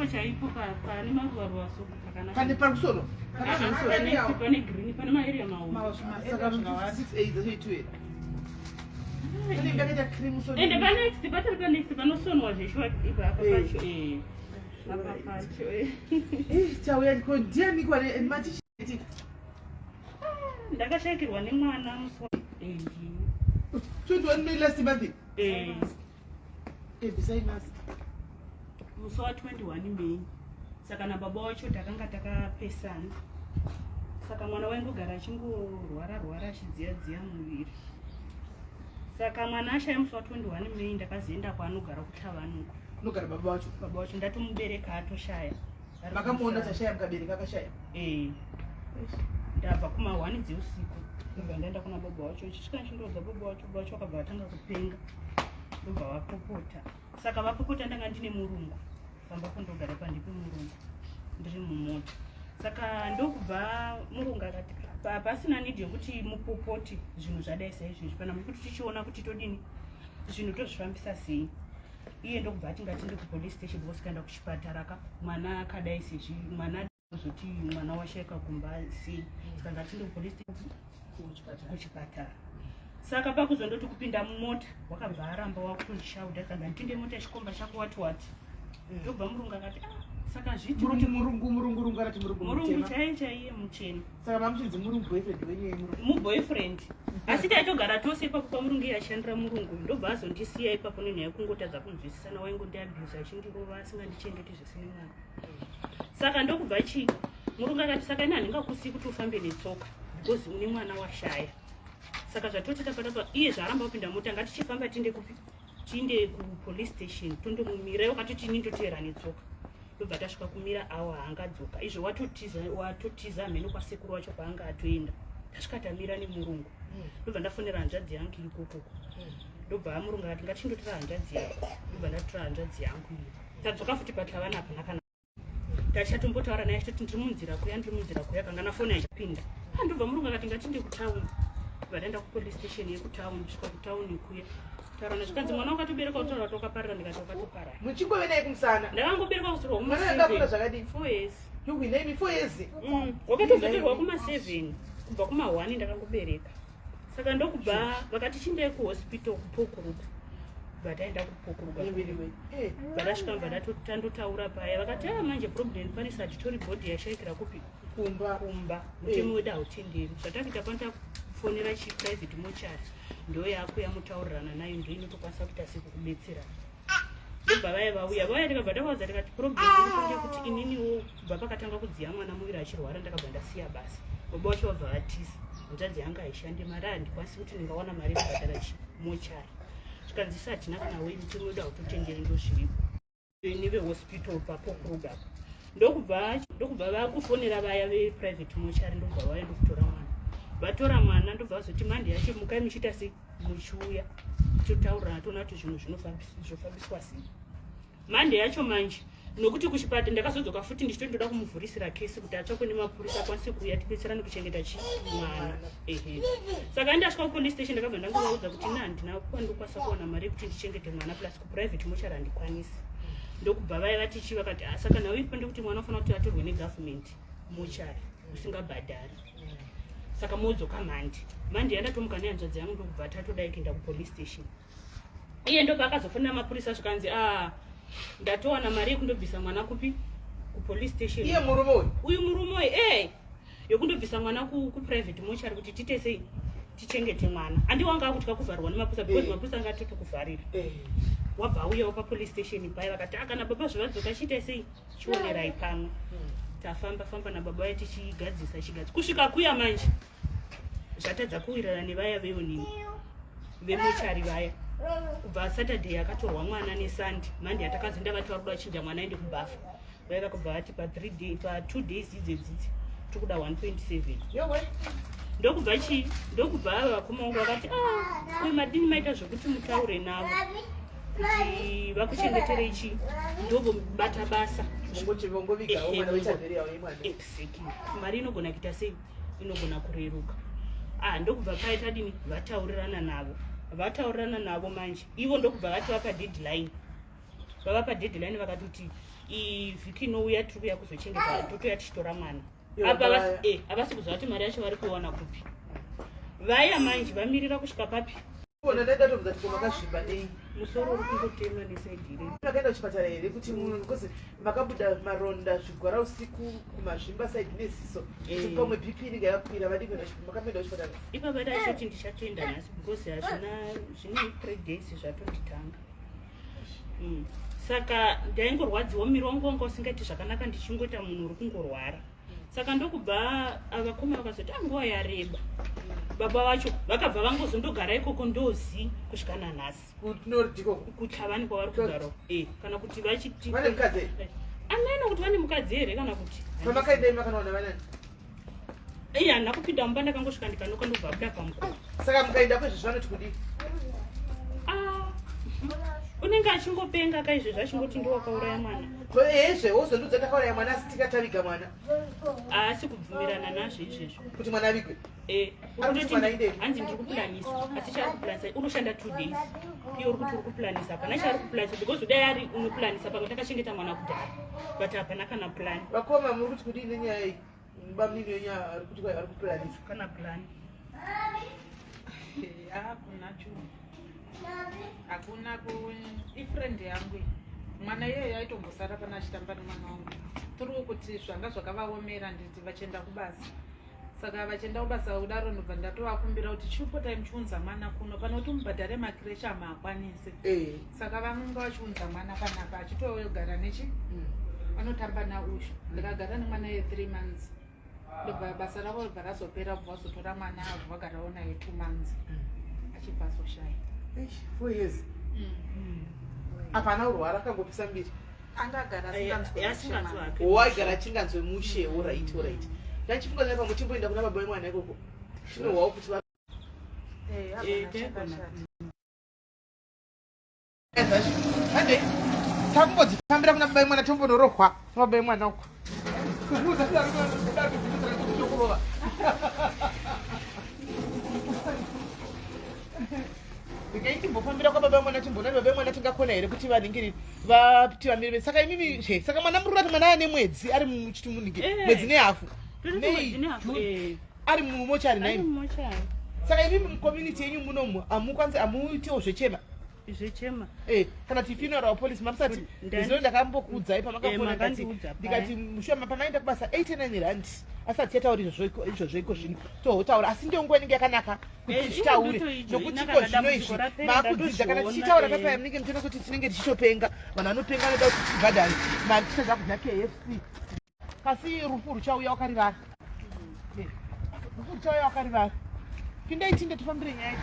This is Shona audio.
chaipo chaipo pane maruva so pane pamusoro pane green pane maarea maoma saka 6 8 ende pane next batari pa next panosonwa zveshwa ipapa pacho apa pacho chauya ndiani kwani matichiti ndakashakirwa nemwana muswa chutwa last birthday beside us musi wa 21 May. Saka na baba wacho takanga takapesana. Saka mwana wangu gara achingorwara achidziya muviri. Saka mwana ashaye musi wa 21 May ndakazoenda kwaanogara kuThavanuko. Nogara baba wacho ndatomubereka atoshaya. Makamuona chashaya mukabereka akashaya. Ndabva kuma 1 dzeusiku. Ndaenda kuna baba wacho. Chisvika chindoudza baba wacho akabva atanga kupenga. Ndobva vapopota. Saka vapopota ndanga ndine murungu. Famba kundogara pandipi murungu. Ndiri mumota. Saka ndokubva murungu akati pasina need yokuti mupopoti zvinhu zvadai saizvozvi. Pana kuti tichiona kuti todini zvinhu tozvifambisa sei. Iye ndokubva atingati ndi kupolice station vosikaenda kuchipatara mwana akadai sezvi mwana zoti mwana washaika kumba sei. Saka ngati ndi kupolice station kuchipatara. Saka pakuzondoti kupinda mumota wakabva aramba wakundishauda kana ndipinde mota chikomba chako wati ndobva murungu akati saka zviti murungu akati murungu chaiye mucheni. Saka mamuchinzi murungu boyfriend wenyewe muboyfriend asi taitogara tose ipapo pamurungu yashandira murungu ndobva azondisiya ipapo nenyaya yekungotadza kunzwisisana waingo ndiabhiusa achindirova asingandichengeti zvisine mwana. Saka ndokubva murungu akati saka ina handingakusiyi kuti ufambe netsoka because une mwana washaya. Saka zvatotita patapa iye zvaramba kupinda mota ngatichifamba tinde kupolice station tondomumira wakatoti nindotevera netsoka. Ndobva tasvika kumira awa haangadzoka izvo watotiza mheno kwasekuru wacho kwaanga atoenda. Tasvika tamira nemurungu ndobva ndafonera hanzvadzi yangu ikokoko. Ndobva murungu akati ngatindotora hanzvadzi yangu. Ndobva ndatora hanzvadzi yangu iyo tadzoka futi paThavanuko nakana tachatombotaura naye achitoti ndiri munzira kuya kanga nafoni achipinda. Ndobva murungu akati ngatinde kutaundi. Vadaenda kupolice station yekutaundi kusvika kutaundi kuya taurana zvikanzi mwana wakatobereka kutaura kuti wakaparara ndikati wakatoparara. Muchingove naye kumusana ndakangobereka kusvika kuma7 zvakadii 4 years. You will name me 4 years. Wakatozoterwa kuma7 kubva kuma1 ndakangobereka. Saka ndokubva vakati chindei kuhospital kupokuruka. Vadaenda kupokuruka. Vadasvika vatandotaura paya vakati manje problem pane statutory board yashaikira kupi kumba mutemo wedu hautenderi. Zvatakuita pano fonera private mochari ndo yakuya mutaurirana nayo ndo inotokwanisa kuita sekukubetsera. Ndobva vauya ndikabva ndakauza ndikati problem iri kuti ininiwo kubva pakatanga kudziya mwana muviri achirwara ndakabva ndasiya basa. Baba wacho wabva vatisa hanzvadzi yanga haishande mari handikwanisi kuti ndingawana mari yekubhadhara mochari. Zvikanzi hatina kana wei mutemo wedu hautotenderi ndo zviripo nevehospital papokuruga. Ndokubva vakufonera vaya veprivate mochari ndobva vaenda kutora mwana. Vatora mwana ndobva vazoti mande yacho mukai muchiita sei muchiuya totaurana toona kuti zvinhu zvinofambiswa sei. Mande yacho manje nokuti kuchipatara ndakazodzoka futi ndichitondoda kumuvhurisira kesi kuti atsvakwe nemapurisa akwanise kuuya tibetserane kuchengeta mwana. Saka ndasvika kupolice station ndakabva ndangovaudza kuti handina kwandikwanisa kuwana mari yekuti ndichengete mwana plus kuprivate mochari handikwanisi. Ndokubva vaya vatichi vakati saka nawe ipo ndekuti mwana ufanira kuti atorwe negovernment mochari usingabhadhari. Saka modzoka mande yandatomuka nehanzvadzi yangu ndokubva tatodai kuenda kupolice station. Iye ndobva akazofonera mapurisa zvikanzi ndatowana mari yekundobvisa mwana kupi kupolice station. Iye murume uyu murume yekundobvisa mwana kuprivate mochari kuti tiite sei tichengete mwana. Handi wanga kutya kuvharirwa nemapurisa because mapurisa anga atotokuvharira. Wabva uyawo papolice station paya vakati kana baba zvavadzoka chiite sei chionerai pamwe. Tafamba nababa waye tichigadzisa kusvika kuya manje zvatadza kuwirirana nevaya vemochari vaya. Kubva Saturday akatorwa mwana neSunday Monday atakazenda vati vari kuda chinja mwana aende kubafa. Vaiva kubva vati pa2 days idzedzidzi tikuda 1.7. Ndokubva vakoma vangu vakati uyu madini maita zvokuti mutaure navo kuti vakuchengetere ichi ndovobata basa. Exactly. Mari inogona kuita sei inogona kureruka. Ndokubva paita dini vataurirana navo manje ivo ndokubva vati vapa deadline vavapa deadline vakatoti ivhiki inouya tiri kuya kuzochengeta totoya tichitora mwana apa havasi kuziva kuti mari yacho vari kuiwana kupi vaya manje vamirira kusvika papi ona ndaidatoudza kuti makasviba nei musoro uri kungotemwa nesaidire makaenda kuchipatara here kuti munhu because makabuda maronda zvigwara usiku kumazvimba saidi neziso kuti pamwe bp inenge yakwira vadi kuenda makaenda kuchipatara ipapa daishoti ndichatoenda nhasi because zvine 3 days zvatonditanga saka ndaingorwadziwa miri wangu wanga usingaiti zvakanaka ndichingoita munhu uri kungorwara saka ndokubva avakoma vakazoti nguva yareba baba vacho vakabva vangozondogara ikoko ndozi kusvika nanhasi kuti havani kwavari kugara kana kuti vachiti anaina kuti vane mukadzi here kana kuti handina kupinda mumba ndakangosvika ndikanoka ndobva buda pamukova saka mukaenda kwezvezvo vanoti kudii unenge achingopenga kaizvezvo achingoti ndiwakauraya mwana ezve wozondudza ndakauraya mwana asi tikataviga mwana haasi kubvumirana nazvo izvezvo kuti mwana avigwe hanzi ndiri kuplanisa asi chaari kuplanisa unoshanda 2 days iye uri kuti uri kuplanisa hapana chaari kuplanisa because udai ari unoplanisa pamwe takachengeta mwana kudhara but hapana kana plan vakoma muri kuti kudii nenyaya iyi mubamnini wenyaya ari kuti ari kuplanisa kana plan hakuna ifriend yangu mwana iyeyo aitombosara pana achitamba nemwana wangu tiri kuti zvanga zvakavaomera nditi vachienda kubasa saka vachienda kubasa kudaro ndobva ndatovakumbira kuti chipotai muchiunza mwana kuno pano kuti mubhadhare makireshi amaakwanisi saka vanonga vachiunza mwana panapa achitogara nechi vanotamba nausho ndikagara nemwana ye3 months ndobva basa ravo ribva razopera bva vazotora mwana abva vagarawo naye 2 months achibva azoshaya 4 years hapana urwara akangopisa mbiri angagara waigara achinganzwe mushe orit ndachifunga zai pamwe chimboenda kuna baba vemwana ikoko chinohwawo kuti ande takumbodzifambira kuna baba vemwana tombonorohwa nababa vemwana uko ndikaichimbofambira kwababa vemwana timbona baba vemwana tingakona here kuti vaningiri vati vamire saka imimi saka mwana muri rati mwana ane mwedzi ari muchiti muningiri mwedzi nehafu ari mumochari naini saka imimi mucommunity yenyu munomu amuitiwo zvechema kana kuti funeral police marisati ndizino ndakambokuudzai pamakafona ndikati mushoma pamaenda kubasa 89 rand asati yataura izvozvo iko zvino tohotaura asi ndiyo nguva inenge yakanaka kuti tichitaure nokuti iko zvino izvi maakudzidza kana tichitaura papaya munenge muchiona kuti tinenge tichitopenga vanhu vanopenga vanoda kuti tibhadhare matisha zvaku zvakfc kasi rufu ruchauya wakarivara rufu ruchauya wakarivara pindai tinde tifambire nyaya